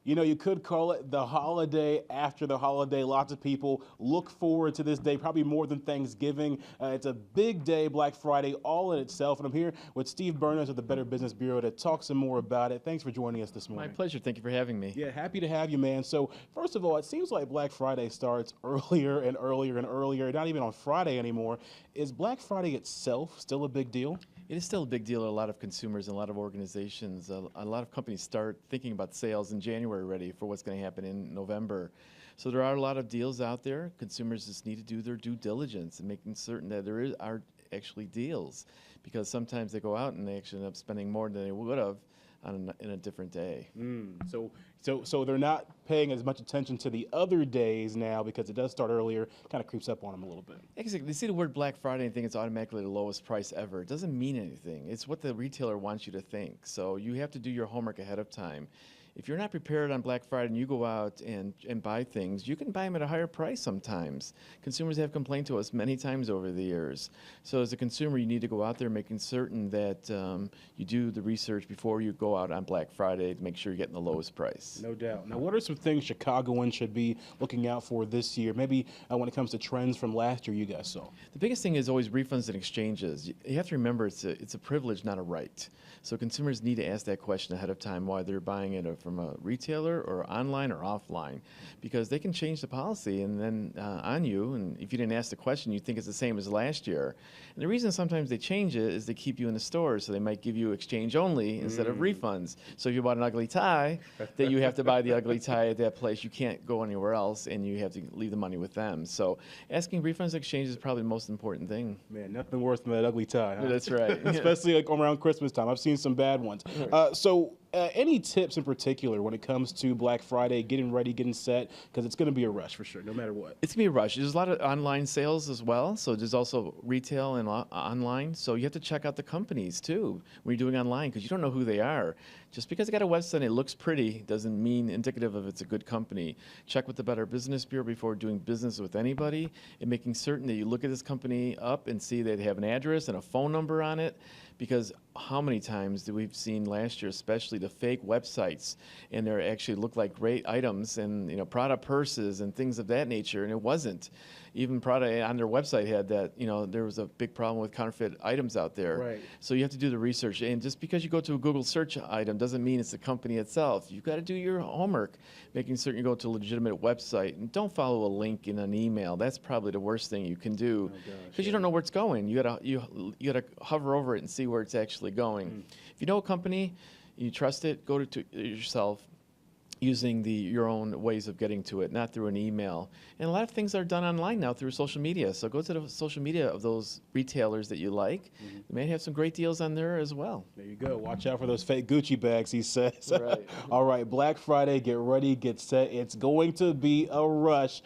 You know, you could call it the holiday after the holiday. Lots of people look forward to this day, probably more than Thanksgiving. It's a big day, Black Friday, all in itself. And I'm here with Steve Burners of the Better Business Bureau to talk some more about it. Thanks for joining us this My morning. pleasure. Thank you for having me. Yeah, happy to have you, man. So, first of all, it seems like Black Friday starts earlier and earlier and earlier, not even on Friday anymore. Is Black Friday itself still a big deal? It is still a big deal to a lot of consumers and a lot of organizations. A lot of companies start thinking about sales in January already for what's going to happen in November. So there are a lot of deals out there. Consumers just need to do their due diligence and making certain that are actually deals, because sometimes they go out and they actually end up spending more than they would have in a different day. So they're not paying as much attention to the other days now because it does start earlier. Kind of creeps up on them a little bit. Exactly. They see the word Black Friday and think it's automatically the lowest price ever. It doesn't mean anything. It's what the retailer wants you to think. So you have to do your homework ahead of time. If you're not prepared on Black Friday and you go out and buy things, you can buy them at a higher price sometimes. Consumers have complained to us many times over the years. So as a consumer, you need to go out there making certain that you do the research before you go out on Black Friday to make sure you're getting the lowest price. No doubt. Now, what are some things Chicagoans should be looking out for this year? Maybe when it comes to trends from last year you guys saw. The biggest thing is always refunds and exchanges. You have to remember it's a privilege, not a right. So consumers need to ask that question ahead of time while they're buying it from a retailer or online or offline, because they can change the policy and then on you. And if you didn't ask the question, you think it's the same as last year. And the reason sometimes they change it is they keep you in the store, so they might give you exchange only instead of refunds. So if you bought an ugly tie, then you have to buy the ugly tie at that place. You can't go anywhere else, and you have to leave the money with them. So asking refunds and exchanges is probably the most important thing. Man, nothing worse than that ugly tie. Huh? That's right. Especially like around Christmas time. I've seen some bad ones. Any tips in particular when it comes to Black Friday, getting ready, getting set? Because it's going to be a rush for sure, no matter what. It's going to be a rush. There's a lot of online sales as well. So there's also retail and online. So you have to check out the companies too when you're doing online, because you don't know who they are. Just because they got a website and it looks pretty doesn't mean indicative of it's a good company. Check with the Better Business Bureau before doing business with anybody, and making certain that you look at this company up and see that they have an address and a phone number on it. Because how many times did we've seen last year, especially the fake websites, and they actually look like great items and Prada purses and things of that nature, and it wasn't. Even Prada on their website had that, there was a big problem with counterfeit items out there. Right. So you have to do the research. And just because you go to a Google search item doesn't mean it's the company itself. You've got to do your homework, making certain you go to a legitimate website. And don't follow a link in an email. That's probably the worst thing you can do, because you don't know where it's going. You gotta hover over it and see where it's actually going. If you know a company, you trust it, go to it yourself, using your own ways of getting to it, not through an email. And a lot of things are done online now through social media. So go to the social media of those retailers that you like. They may have some great deals on there as well. There you go. Watch out for those fake Gucci bags, he says. Right. All right, Black Friday, get ready, get set. It's going to be a rush.